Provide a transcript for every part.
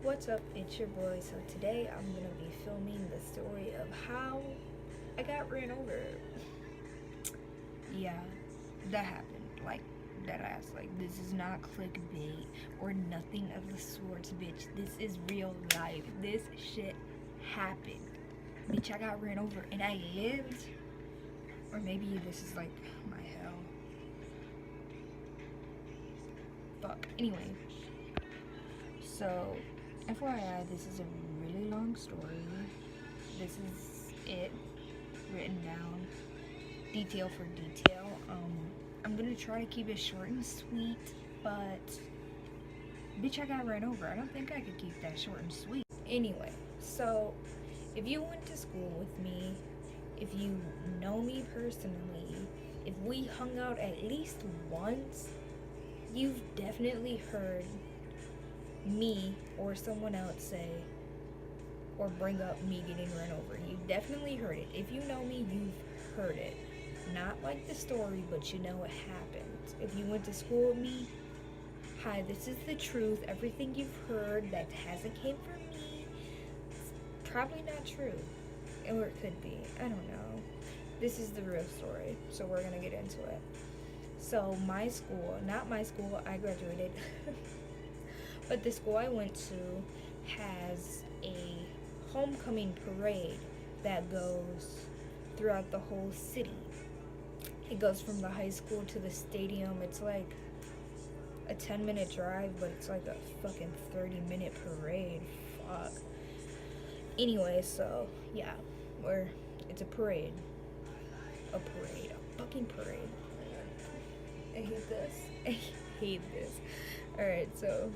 What's up? It's your boy. So today I'm gonna be filming the story of how I got ran over. Yeah, that happened. Like that ass. Like this is not clickbait or nothing of the sorts, bitch. This is real life. This shit happened. Bitch, I got ran over and I lived. Or maybe this is like my hell. Fuck. Anyway, so FYI, this is a really long story. This is it written down, detail for detail. I'm gonna try to keep it short and sweet, but bitch, I got ran over. I don't think I could keep that short and sweet. Anyway, so if you went to school with me, if you know me personally, if we hung out at least once, you've definitely heard me or someone else say or bring up me getting run over. You've definitely heard it. If you know me, you've heard it. Not like the story, but you know it happened. If you went to school with me, hi, this is the truth. Everything you've heard that hasn't came from me, it's probably not true. Or it could be. I don't know. This is the real story, so we're gonna get into it. So my school, not my school, I graduated, but the school I went to has a homecoming parade that goes throughout the whole city. It goes from the high school to the stadium. It's like a 10-minute drive, but it's like a fucking 30-minute parade. Fuck. Anyway, so yeah, it's a parade. A fucking parade. I hate this. I hate this. Alright, so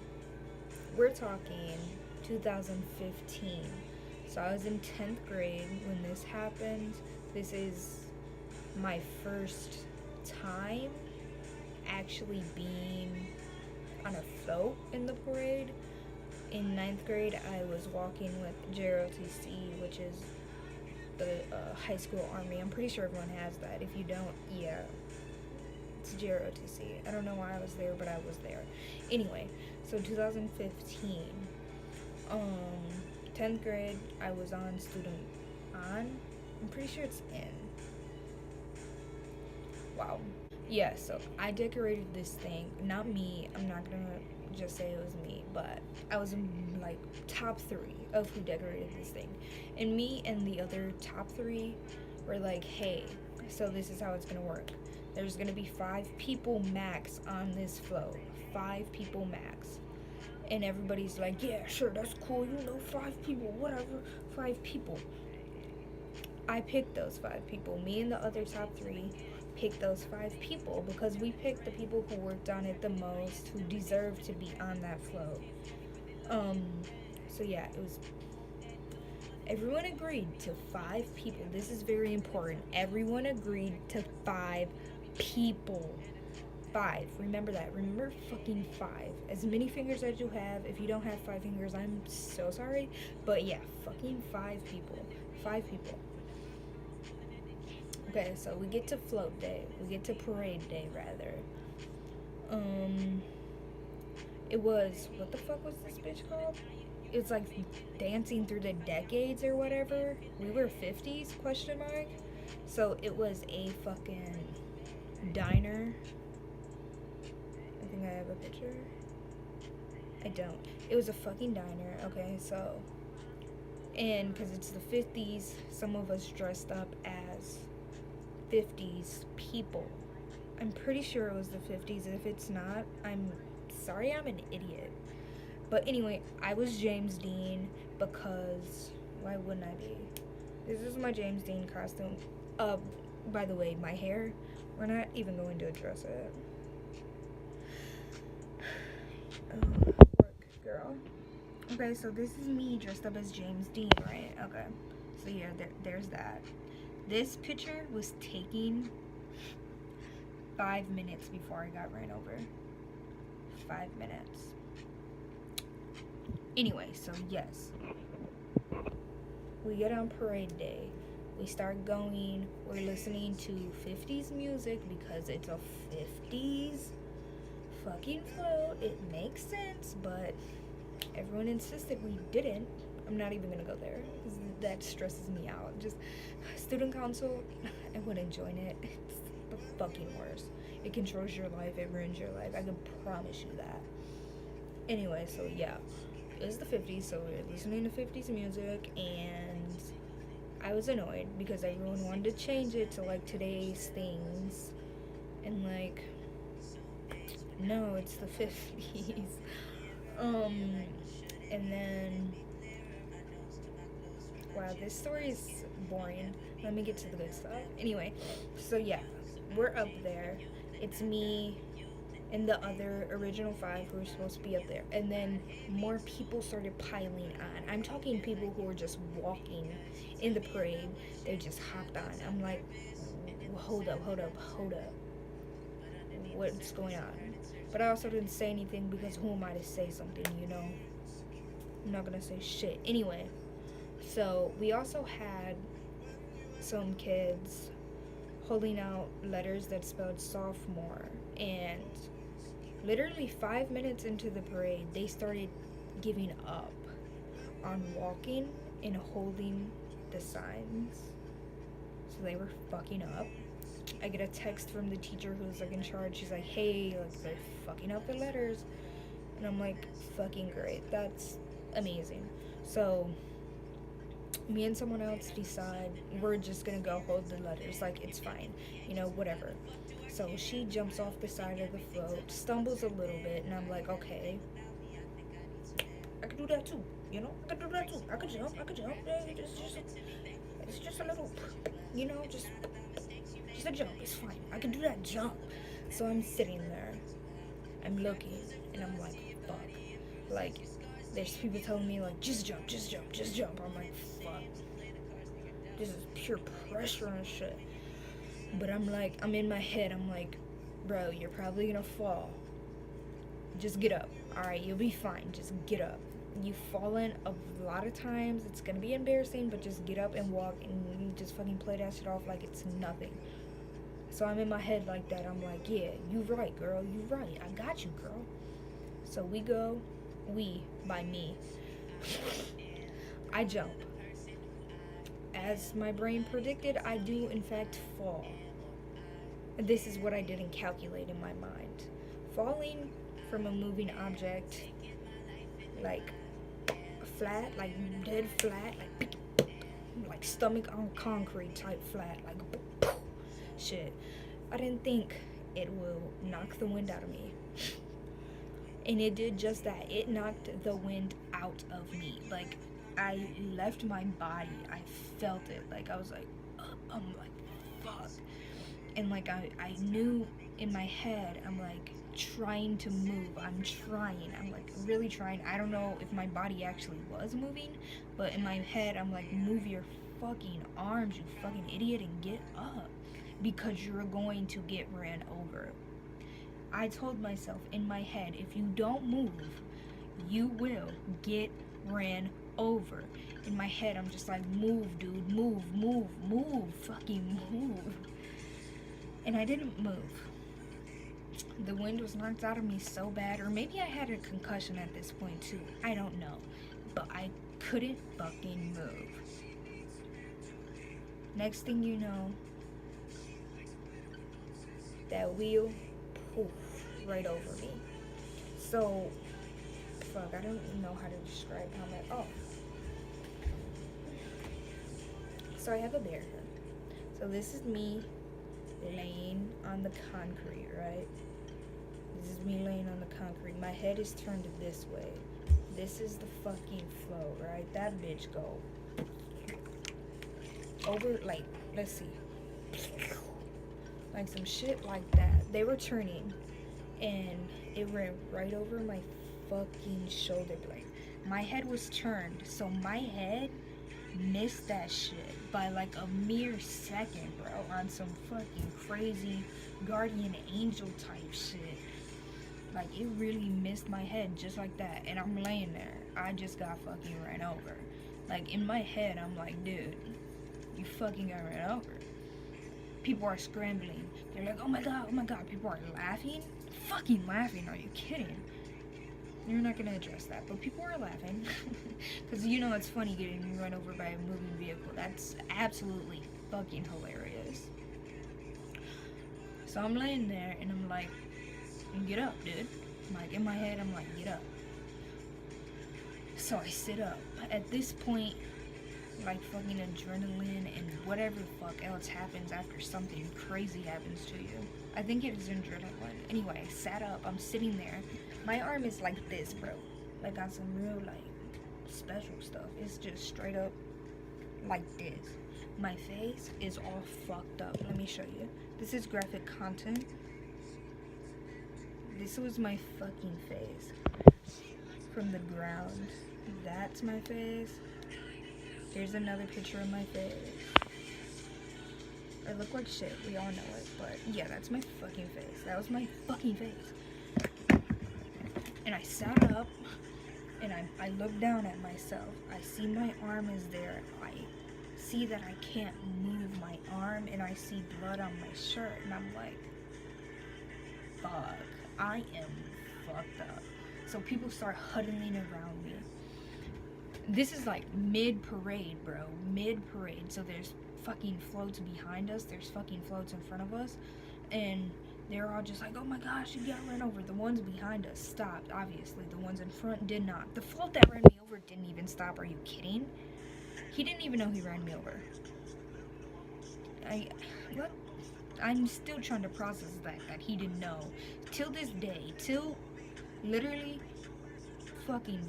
we're talking 2015. So I was in 10th grade when this happened. This is my first time actually being on a float in the parade. In 9th grade, I was walking with JROTC, which is the high school army. I'm pretty sure everyone has that. If you don't, yeah, it's JROTC. I don't know why I was there, but I was there. Anyway, so 2015, 10th grade, I was on student on. I'm pretty sure it's in. Wow. Yeah, so I decorated this thing. Not me. I'm not gonna just say it was me, but I was in like top 3 of who decorated this thing. And me and the other top 3 were like, hey, so this is how it's gonna work. There's gonna be 5 people max on this float. 5 people max. And everybody's like, yeah, sure, that's cool. 5 people, whatever. 5 people. I picked those 5 people. Me and the other top 3 picked those 5 people because we picked the people who worked on it the most, who deserved to be on that float. So yeah, it was. Everyone agreed to 5 people. This is very important. Everyone agreed to 5 people. 5. Remember that. Remember fucking 5. As many fingers as you have. If you don't have 5 fingers, I'm so sorry. But yeah, fucking 5 people. 5 people. Okay, so we get to float day. We get to parade day, rather. It was, what the fuck was this bitch called? It's like dancing through the decades or whatever. We were 50s, question mark. So it was a fucking diner. I think I have a picture. I don't. It was a fucking diner, okay, so. And because it's the 50s, some of us dressed up as 50s people. I'm pretty sure it was the 50s. If it's not, I'm sorry, I'm an idiot. But anyway, I was James Dean because why wouldn't I be? This is my James Dean costume. By the way, my hair, we're not even going to address it. Work, girl. Okay, so this is me dressed up as James Dean, right? Okay. So yeah, there's that. This picture was taken 5 minutes before I got ran over. 5 minutes. Anyway, so yes. We get on parade day. We start going. We're listening to 50s music because it's a 50s fucking float. It makes sense, but Everyone insisted we didn't. I'm not even gonna go there because that stresses me out. Just student council, I wouldn't join it. It's the fucking worst. It controls your life, it ruins your life. I can promise you that. Anyway, so yeah, it's the 50s, so we're listening to 50s music, and I was annoyed because everyone wanted to change it to like today's things, and like, no, it's the 50s. And then, wow, this story is boring. Let me get to the good stuff. Anyway, so yeah, we're up there. It's me and the other original 5 who were supposed to be up there. And then more people started piling on. I'm talking people who were just walking in the parade. They just hopped on. I'm like, hold up. What's going on? But I also didn't say anything because who am I to say something, you know? I'm not gonna say shit. Anyway, so we also had some kids holding out letters that spelled sophomore, and literally 5 minutes into the parade, they started giving up on walking and holding the signs. So they were fucking up. I get a text from the teacher who's like in charge. She's like, hey, like they're fucking up the letters. And I'm like, fucking great. That's amazing. So me and someone else decide we're just gonna go hold the letters. Like, it's fine. You know, whatever. So she jumps off the side of the float, stumbles a little bit, and I'm like, okay, I could do that too. You know, I could do that too. I could jump. It's just a little, you know, just a jump. It's fine. I can do that jump. So I'm sitting there. I'm looking, and I'm like, fuck. Like, there's people telling me, like, just jump. I'm like, fuck. This is pure pressure and shit. But I'm like, I'm in my head. I'm like, bro, you're probably gonna fall. Just get up. Alright, you'll be fine. Just get up. You've fallen a lot of times. It's gonna be embarrassing, but just get up and walk and just fucking play that shit off like it's nothing. So I'm in my head like that. I'm like, yeah, you right, girl. You right. I got you, girl. So we go. We, by me. I jump. As my brain predicted, I do in fact fall. This is what I didn't calculate in my mind. Falling from a moving object, like flat, like dead flat, like stomach on concrete type flat, like shit. I didn't think it will knock the wind out of me. And it did just that. It knocked the wind out of me. Like, I left my body. I felt it. Like, I was like, I'm like, fuck. And like, I knew in my head, I'm like trying to move. I'm like really trying. I don't know if my body actually was moving, but in my head, I'm like, move your fucking arms, you fucking idiot, and get up, because you're going to get ran over. I told myself in my head, if you don't move, you will get ran over. In my head, I'm just like, move, dude, move, fucking move. And I didn't move. The wind was knocked out of me so bad, or maybe I had a concussion at this point too. I don't know. But I couldn't fucking move. Next thing you know, that wheel, poof, right over me. So, fuck, I don't know how to describe how that, so I have a bear hug. So this is me laying on the concrete, right? This is me laying on the concrete. My head is turned this way. This is the fucking flow, right? That bitch go over, like, let's see. Like some shit like that. They were turning, and it ran right over my fucking shoulder blade. My head was turned, so my head missed that shit by like a mere second, bro, on some fucking crazy guardian angel type shit. Like, it really missed my head just like that, and I'm laying there. I just got fucking ran over. Like, in my head, I'm like, dude, you fucking got ran over. People are scrambling. They're like, oh my god. People are laughing. Fucking laughing. Are you kidding? You're not gonna address that, but people are laughing because you know it's funny getting run over by a moving vehicle. That's absolutely fucking hilarious. So I'm laying there and I'm like, get up, dude. Like in my head, I'm like, get up. So I sit up. At this point, like fucking adrenaline and whatever the fuck else happens after something crazy happens to you. I think it is adrenaline. Anyway, I sat up. I'm sitting there. My arm is like this, bro. Like on some real like special stuff. It's just straight up like this. My face is all fucked up. Let me show you. This is graphic content. This was my fucking face. From the ground. That's my face. Here's another picture of my face. I look like shit, we all know it, but yeah, that's my fucking face. That was my fucking face. And I sat up, and I look down at myself. I see my arm is there. I see that I can't move my arm, and I see blood on my shirt, and I'm like, fuck, I am fucked up. So people start huddling around me. This is like mid-parade, bro. Mid-parade. So there's fucking floats behind us. There's fucking floats in front of us. And they're all just like, oh my gosh, you got run over. The ones behind us stopped, obviously. The ones in front did not. The float that ran me over didn't even stop. Are you kidding? He didn't even know he ran me over. What? I'm still trying to process that he didn't know. Till this day. Till literally fucking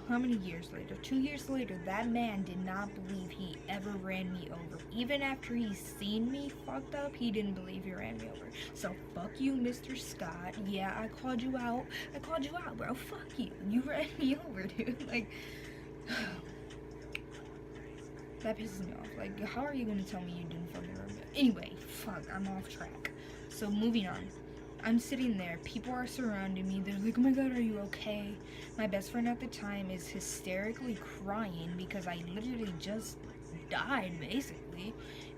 how many years later? 2 years later, that man did not believe he ever ran me over. Even after he's seen me fucked up, he didn't believe he ran me over. So fuck you, Mr. Scott. Yeah, I called you out. I called you out, bro. Fuck you. You ran me over, dude. Like, that pisses me off. Like, how are you gonna tell me you didn't fucking run me over? Anyway, fuck, I'm off track. So moving on. I'm sitting there, people are surrounding me, they're like, oh my god, are you okay? My best friend at the time is hysterically crying because I literally just died, basically.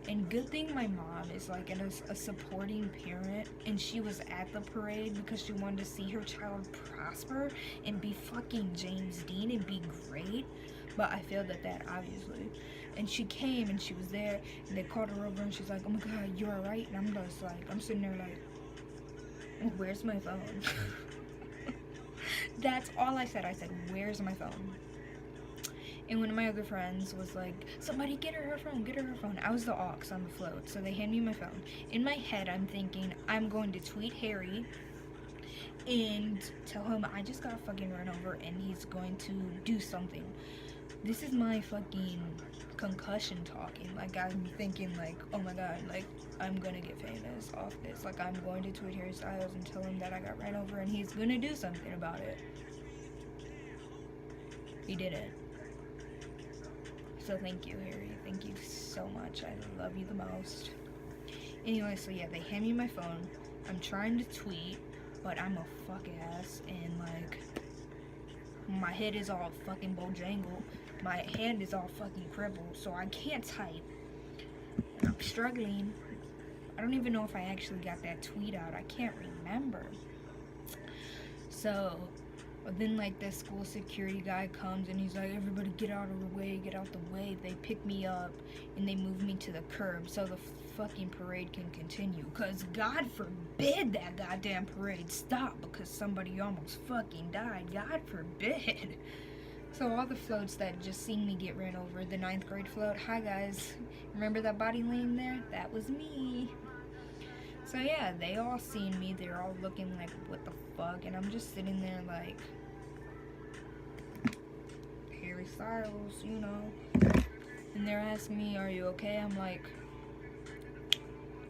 And good thing my mom is like a supporting parent, and she was at the parade because she wanted to see her child prosper and be fucking James Dean and be great. But I failed at that, obviously. And she came and she was there, and they called her over and she's like, oh my god, you're alright? And I'm just like, I'm sitting there like, where's my phone? That's all I said. I said, where's my phone? And one of my other friends was like, somebody get her phone, get her her phone. I was the aux on the float, so they hand me my phone. In my head, I'm thinking, I'm going to tweet Harry and tell him I just got fucking run over and he's going to do something. This is my fucking concussion talking. Like, I'm thinking like, oh my god, like, I'm gonna get famous off this. Like, I'm going to tweet Harry Styles and tell him that I got ran over and he's gonna do something about it. He didn't. So thank you, Harry. Thank you so much. I love you the most. Anyway, so yeah, they hand me my phone. I'm trying to tweet, but I'm a fuck ass, and like, my head is all fucking bojangled. My hand is all fucking crippled, so I can't type. And I'm struggling. I don't even know if I actually got that tweet out. I can't remember. So, but then like this school security guy comes and he's like, everybody get out of the way, get out the way. They pick me up and they move me to the curb so the fucking parade can continue. Cause God forbid that goddamn parade stop because somebody almost fucking died. God forbid. So all the floats that just seen me get ran over, the 9th grade float, hi guys, remember that body laying there? That was me. So yeah, they all seen me, they're all looking like, what the fuck, and I'm just sitting there like, Harry Styles, you know, and they're asking me, are you okay? I'm like,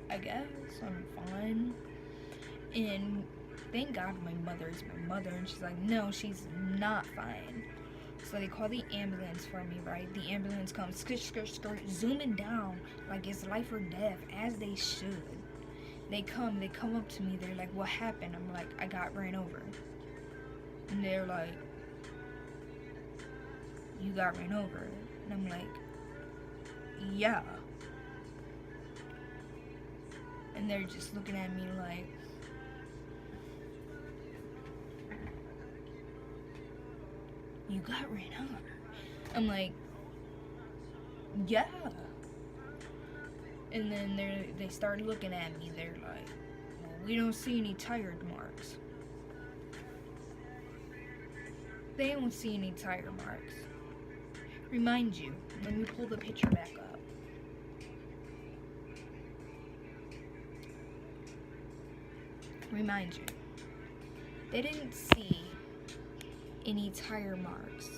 I guess, I'm fine. And thank God my mother is my mother, and she's like, no, she's not fine. So they call the ambulance for me, right? The ambulance comes, zooming down like it's life or death, as they should. They come up to me, they're like, what happened? I'm like, I got ran over. And they're like, you got ran over? And I'm like, yeah. And they're just looking at me like, you got ran over. I'm like, yeah. And then they started looking at me. They're like, well, we don't see any tire marks. They don't see any tire marks. Remind you, let me pull the picture back up. Remind you, they didn't see any tire marks.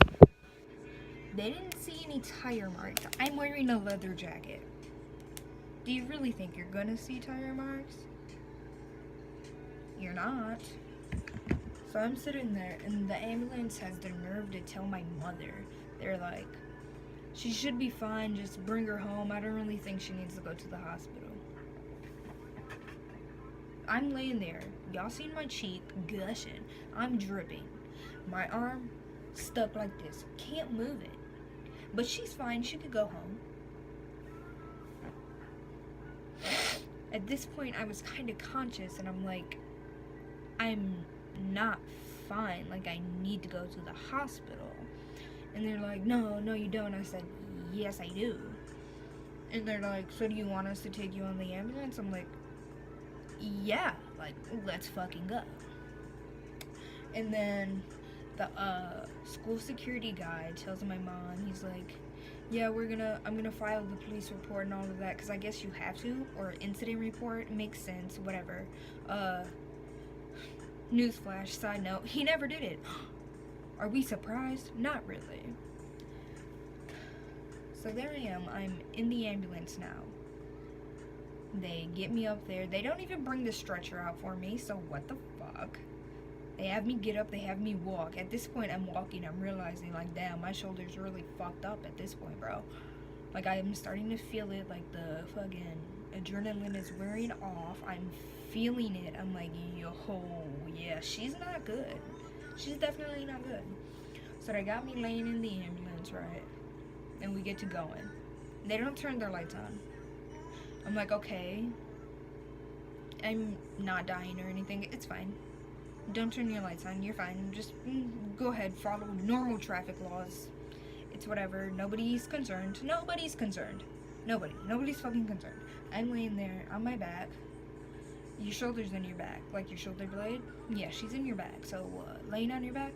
They didn't see any tire marks. I'm wearing a leather jacket. Do you really think you're gonna see tire marks? You're not. So I'm sitting there, and the ambulance has the nerve to tell my mother. They're like, she should be fine, just bring her home. I don't really think she needs to go to the hospital. I'm laying there. Y'all seen my cheek gushing. I'm dripping. My arm stuck like this. Can't move it. But she's fine. She could go home. At this point, I was kind of conscious, and I'm like, I'm not fine. Like, I need to go to the hospital. And they're like, no, you don't. I said, yes, I do. And they're like, so do you want us to take you on the ambulance? I'm like, yeah, like, let's fucking go. And then the school security guy tells my mom, he's like, yeah, I'm gonna file the police report and all of that, because I guess you have to, or incident report, makes sense, whatever. Newsflash, side note, he never did it. Are we surprised? Not really. So there I am, I'm in the ambulance now. They get me up there. They don't even bring the stretcher out for me, so what the fuck? They have me get up, they have me walk. At this point, I'm walking, I'm realizing, like, damn, my shoulder's really fucked up at this point, bro. Like, I'm starting to feel it, like, the fucking adrenaline is wearing off. I'm feeling it. I'm like, yo, yeah, she's not good. She's definitely not good. So they got me laying in the ambulance, right? And we get to going. They don't turn their lights on. I'm like, okay. I'm not dying or anything. It's fine. Don't turn your lights on. You're fine. Just go ahead. Follow normal traffic laws. It's whatever. Nobody's concerned. Nobody's concerned. Nobody's fucking concerned. I'm laying there on my back. Your shoulder's in your back. Like your shoulder blade? Yeah, she's in your back. So laying on your back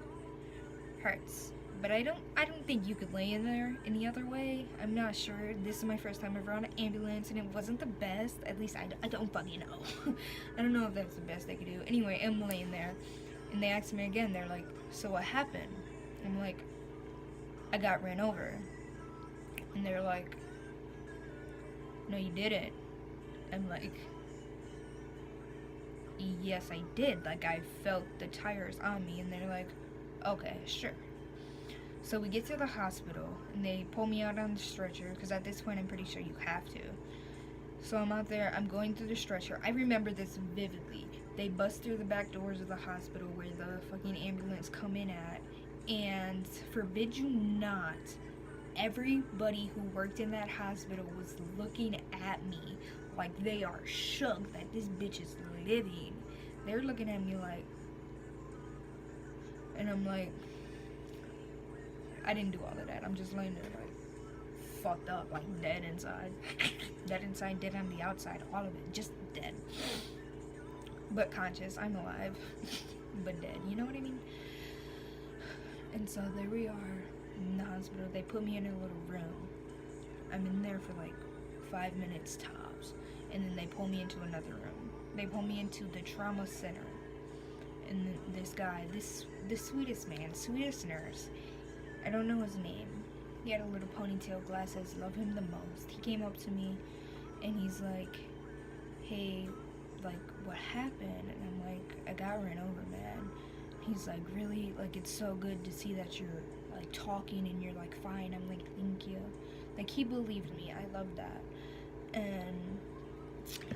hurts. But I don't think you could lay in there any other way. I'm not sure. This is my first time ever on an ambulance, and it wasn't the best. At least I don't fucking know. I don't know if that's the best they could do. Anyway, I'm laying there, and they asked me again. They're like, so what happened? I'm like, I got ran over. And they're like, no, you didn't. I'm like, yes, I did. Like, I felt the tires on me. And they're like, okay, sure. So we get to the hospital, and they pull me out on the stretcher, because at this point I'm pretty sure you have to. So I'm out there, I'm going through the stretcher. I remember this vividly. They bust through the back doors of the hospital where the fucking ambulance come in at, and forbid you not, everybody who worked in that hospital was looking at me like they are shook that this bitch is living. They're looking at me like, and I'm like, I didn't do all of that. I'm just laying there like fucked up, like dead inside. Dead inside, dead on the outside, all of it, just dead. But conscious, I'm alive, but dead, you know what I mean? And so there we are in the hospital. They put me in a little room. I'm in there for like 5 minutes tops. And then they pull me into another room. They pull me into the trauma center. And this guy, the sweetest man, sweetest nurse, I don't know his name. He had a little ponytail, glasses, love him the most. He came up to me and he's like, hey, like, what happened? And I'm like, I got ran over, man. He's like, really? Like, it's so good to see that you're like talking and you're like fine. I'm like, thank you. Like, he believed me. I love that. And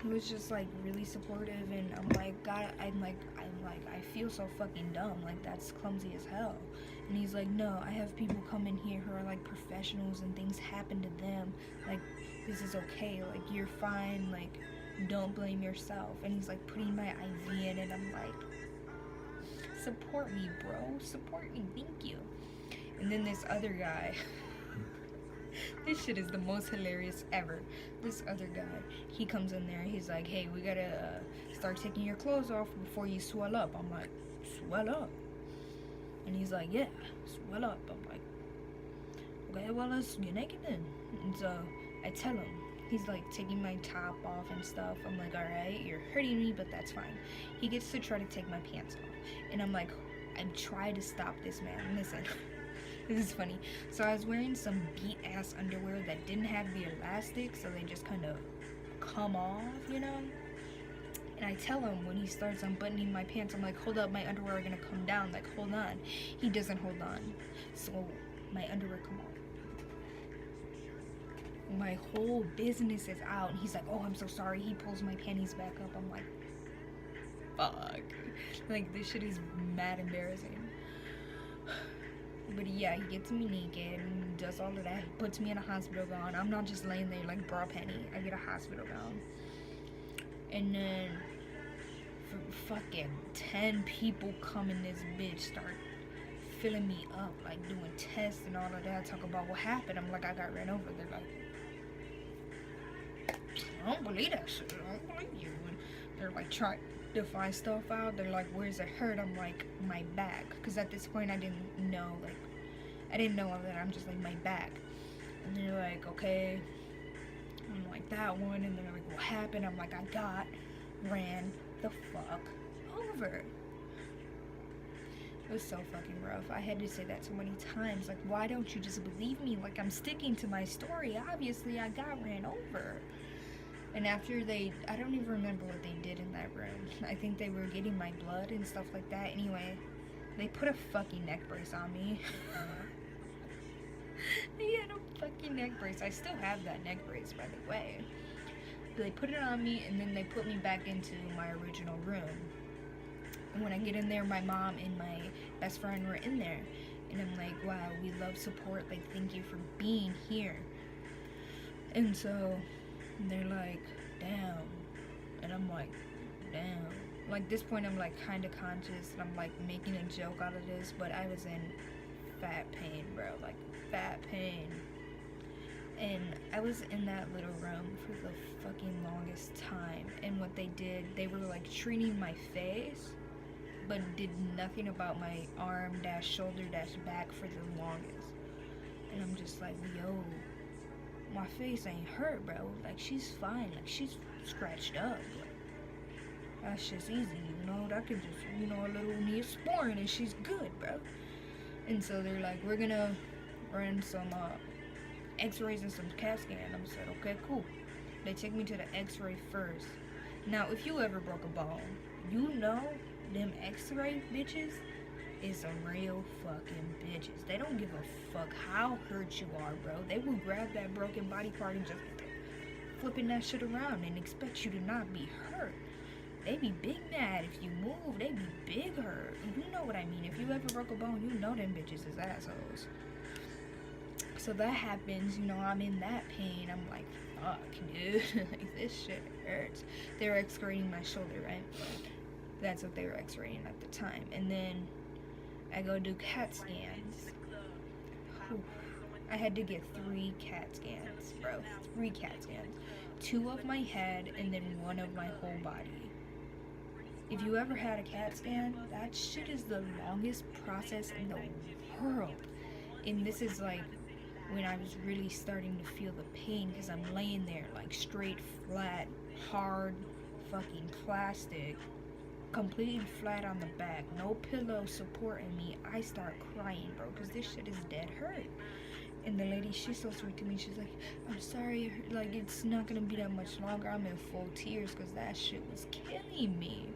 he was just like really supportive, and I'm like, God, I feel so fucking dumb. Like, that's clumsy as hell. And he's like, no, I have people come in here who are like professionals and things happen to them. Like, this is okay. Like, you're fine. Like, don't blame yourself. And he's like putting my IV in, and I'm like, support me, bro. Support me. Thank you. And then this other guy, this shit is the most hilarious ever. This other guy, he comes in there, he's like, hey, we gotta start taking your clothes off before you swell up. I'm like, swell up? And he's like, yeah, swell up. I'm like, okay, well, let's get naked then. And so I tell him, he's like taking my top off and stuff. I'm like, alright, you're hurting me, but that's fine. He gets to try to take my pants off. And I'm like, I'm trying to stop this man. Listen, this is funny. So I was wearing some beat ass underwear that didn't have the elastic, so they just kind of come off, you know? And I tell him when he starts unbuttoning my pants, I'm like, hold up, my underwear are gonna come down. Like, hold on. He doesn't hold on. So my underwear come off. My whole business is out. And he's like, oh, I'm so sorry. He pulls my panties back up. I'm like, fuck. Like, this shit is mad embarrassing. But yeah, he gets me naked and does all of that. He puts me in a hospital gown. I'm not just laying there like bra penny. I get a hospital gown. And then fucking 10 people come in this bitch, start filling me up, like doing tests and all of that, talk about what happened. I'm like, I got ran over. They're like, I don't believe that shit. I don't believe you. And they're like trying to find stuff out. They're like, where's it hurt? I'm like, my back. Because at this point I didn't know all that. I'm just like, my back. And they're like, okay. I'm like, that one. And they're like, what happened? I'm like, I ran the fuck over. It was so fucking rough. I had to say that so many times. Like, why don't you just believe me? Like, I'm sticking to my story. Obviously, I got ran over. And after I don't even remember what they did in that room. I think they were getting my blood and stuff like that. Anyway, they put a fucking neck brace on me. They had a fucking neck brace. I still have that neck brace, by the way. They put it on me, and then they put me back into my original room. And when I get in there, my mom and my best friend were in there. And I'm like, wow, we love support. Like, thank you for being here. And so they're like, damn. And I'm like, damn. Like, this point, I'm like kind of conscious. And I'm like making a joke out of this. But I was in fat pain, bro. Like, fat pain. And I was in that little room for the fucking longest time. And what they did, they were like treating my face, but did nothing about my arm - shoulder - back for the longest. And I'm just like, yo, my face ain't hurt, bro. Like, she's fine. Like, she's scratched up. Like, that shit's easy, you know? That could just, you know, a little Neosporin and she's good, bro. And so they're like, we're gonna run some x-rays and some CAT scan. I said, okay, cool. They take me to the x-ray first. Now, if you ever broke a bone, you know them x-ray bitches is some real fucking bitches. They don't give a fuck how hurt you are, bro. They will grab that broken body part and just flipping that shit around and expect you to not be hurt. They be big mad if you move. They be big hurt. You know what I mean. If you ever broke a bone, you know them bitches is assholes. So that happens, you know, I'm in that pain. I'm like, fuck, dude. Like, this shit hurts. They were x-raying my shoulder, right? That's what they were x-raying at the time. And then I go do CAT scans. Whew. I had to get 3 CAT scans, bro. 3 CAT scans. 2 of my head and then 1 of my whole body. If you ever had a CAT scan, that shit is the longest process in the world. And this is like when I was really starting to feel the pain, because I'm laying there like straight, flat, hard, fucking plastic, completely flat on the back, no pillow supporting me. I start crying, bro, because this shit is dead hurt. And the lady, she's so sweet to me. She's like, I'm sorry, like, it's not gonna be that much longer. I'm in full tears because that shit was killing me.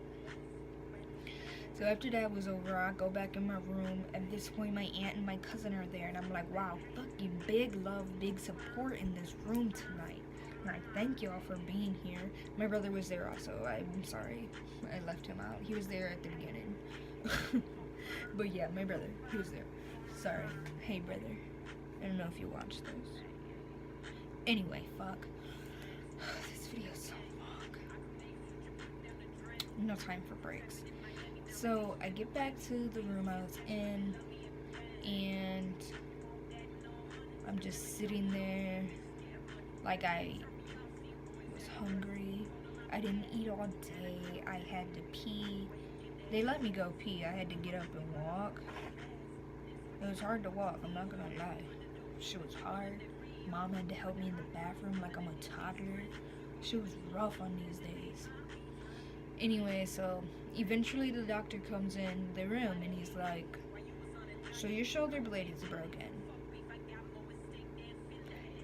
So after that was over, I go back in my room. At this point, my aunt and my cousin are there, and I'm like, wow, fucking big love, big support in this room tonight. And I thank y'all for being here. My brother was there also. I'm sorry I left him out. He was there at the beginning. But yeah, my brother, he was there. Sorry. Hey, brother. I don't know if you watched those. Anyway, fuck. This video's so long. No time for breaks. So I get back to the room I was in, and I'm just sitting there like I was hungry. I didn't eat all day. I had to pee. They let me go pee. I had to get up and walk. It was hard to walk, I'm not gonna lie. Shit was hard. Mom had to help me in the bathroom like I'm a toddler. Shit was rough on these days. Anyway, so eventually the doctor comes in the room and he's like, so your shoulder blade is broken.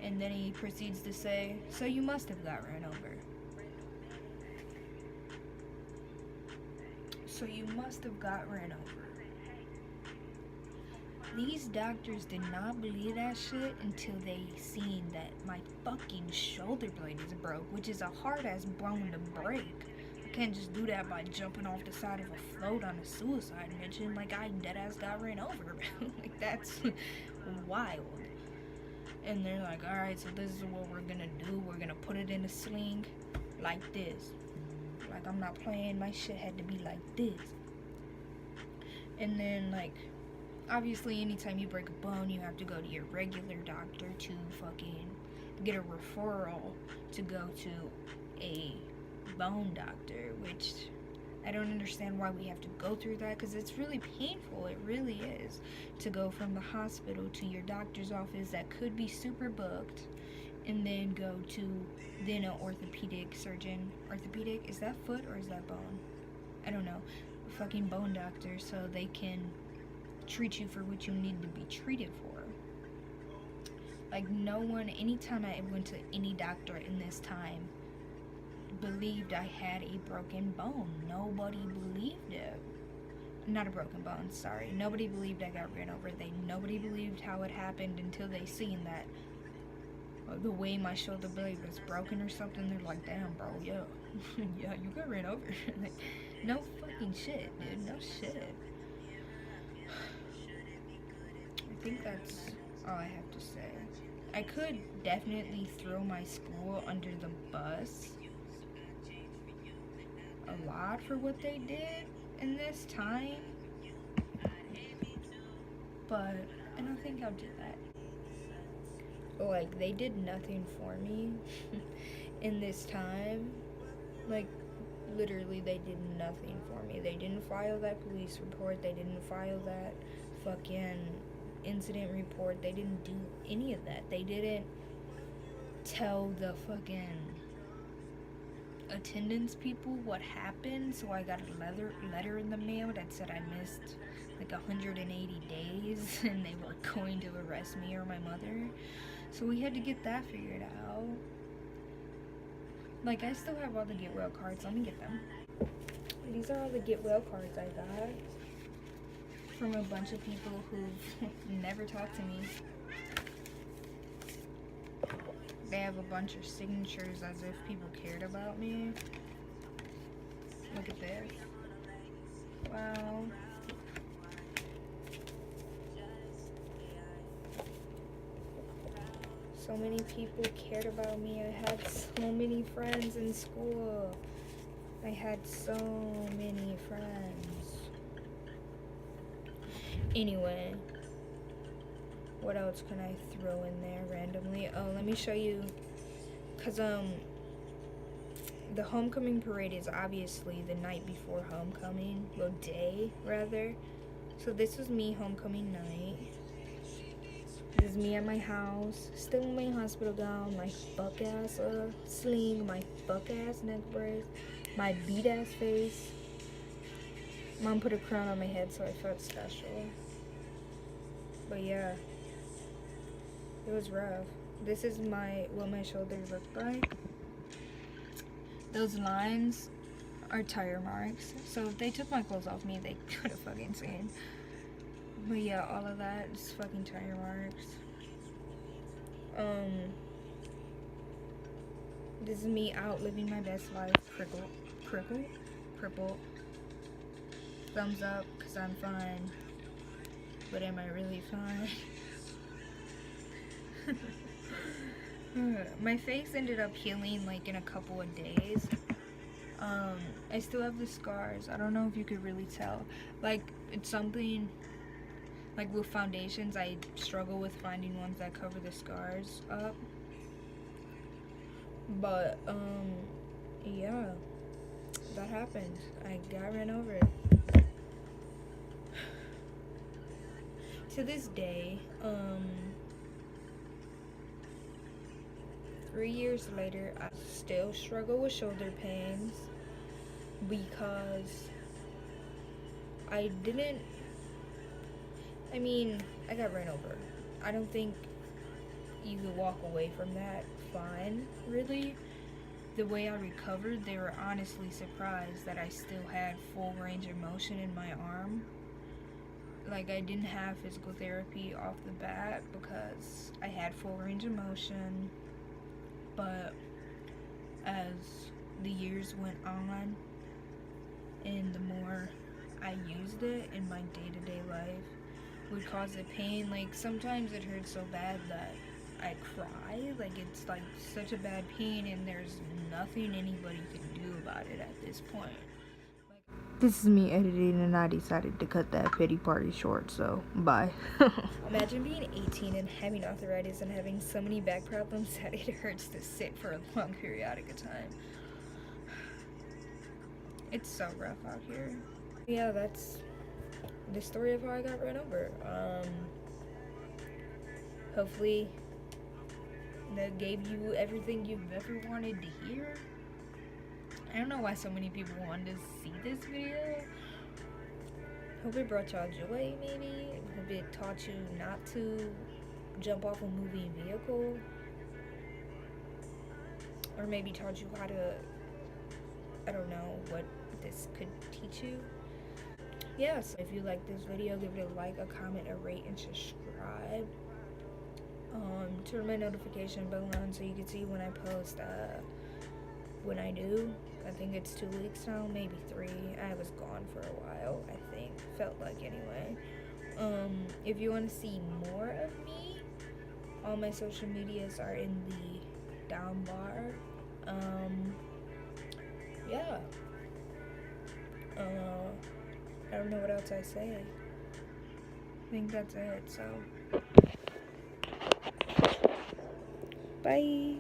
And then he proceeds to say, so you must have got ran over. So you must have got ran over. These doctors did not believe that shit until they seen that my fucking shoulder blade is broke, which is a hard-ass bone to break. I can't just do that by jumping off the side of a float on a suicide mission like I deadass got ran over. Like, that's wild. And they're like, alright, so this is what we're gonna do. We're gonna put it in a sling like this. Like, I'm not playing. My shit had to be like this. And then, like, obviously, anytime you break a bone, you have to go to your regular doctor to fucking get a referral to go to a bone doctor, which I don't understand why we have to go through that, because it's really painful. It really is, to go from the hospital to your doctor's office that could be super booked, and then go to then an orthopedic surgeon. Orthopedic? Is that foot or is that bone? I don't know. A fucking bone doctor, so they can treat you for what you need to be treated for. Like, no one, anytime I went to any doctor in this time, believed I had a broken bone. Nobody believed it. Not a broken bone, sorry. Nobody believed I got ran over. Nobody believed how it happened until they seen that the way my shoulder blade was broken or something. They're like, damn, bro, yeah. Yeah, you got ran over. Like, no fucking shit, dude. No shit. I think that's all I have to say. I could definitely throw my school under the bus a lot for what they did in this time, but I don't think I'll do that. Like, they did nothing for me in this time. Like, literally, they did nothing for me. They didn't file that police report. They didn't file that fucking incident report. They didn't do any of that. They didn't tell the fucking attendance people what happened. So I got a letter in the mail that said I missed like 180 days and they were going to arrest me or my mother. So we had to get that figured out. Like, I still have all the get well cards. Let me get them. These are all the get well cards I got from a bunch of people who've never talked to me. They have a bunch of signatures as if people cared about me. Look at this. Wow. So many people cared about me. I had so many friends in school. I had so many friends. Anyway, what else can I throw in there randomly? Oh, let me show you, because the homecoming parade is obviously the night before homecoming, well, day rather. So this was me homecoming night. This is me at my house, still in my hospital gown, my fuck ass sling, my fuck ass neck brace, my beat ass face. Mom put a crown on my head so I felt special. But yeah, it was rough. This is what my shoulders look like. Those lines are tire marks. So if they took my clothes off me, they could have fucking seen. But yeah, all of that is fucking tire marks. This is me out living my best life. Cripple. Thumbs up, cause I'm fine. But am I really fine? My face ended up healing like in a couple of days. I still have the scars. I don't know if you could really tell. Like, it's something, Like with foundations, I struggle with finding ones that cover the scars up. But, yeah, that happened. I got ran over. To this day, 3 years later, I still struggle with shoulder pains because I got ran over. I don't think you could walk away from that fine, really. The way I recovered, they were honestly surprised that I still had full range of motion in my arm. Like, I didn't have physical therapy off the bat because I had full range of motion. But as the years went on and the more I used it in my day-to-day life, would cause it pain. Like, sometimes it hurts so bad that I cry. Like, it's like such a bad pain and there's nothing anybody can do about it at this point. This is me editing and I decided to cut that pity party short, so bye. Imagine being 18 and having arthritis and having so many back problems that it hurts to sit for a long periodic of time. It's so rough out here. Yeah, that's the story of how I got run over. Hopefully that gave you everything you've ever wanted to hear. I don't know why so many people wanted to see this video. Hope it brought y'all joy, maybe. Hope it taught you not to jump off a moving vehicle. Or maybe taught you how to, I don't know what this could teach you. Yeah, so if you like this video, give it a like, a comment, a rate, and subscribe. Turn my notification bell on so you can see when I post, when I do. I think it's 2 weeks now, maybe 3. I was gone for a while, I think. Felt like anyway. If you want to see more of me, all my social medias are in the down bar. Yeah. I don't know what else I say. I think that's it, so. Bye.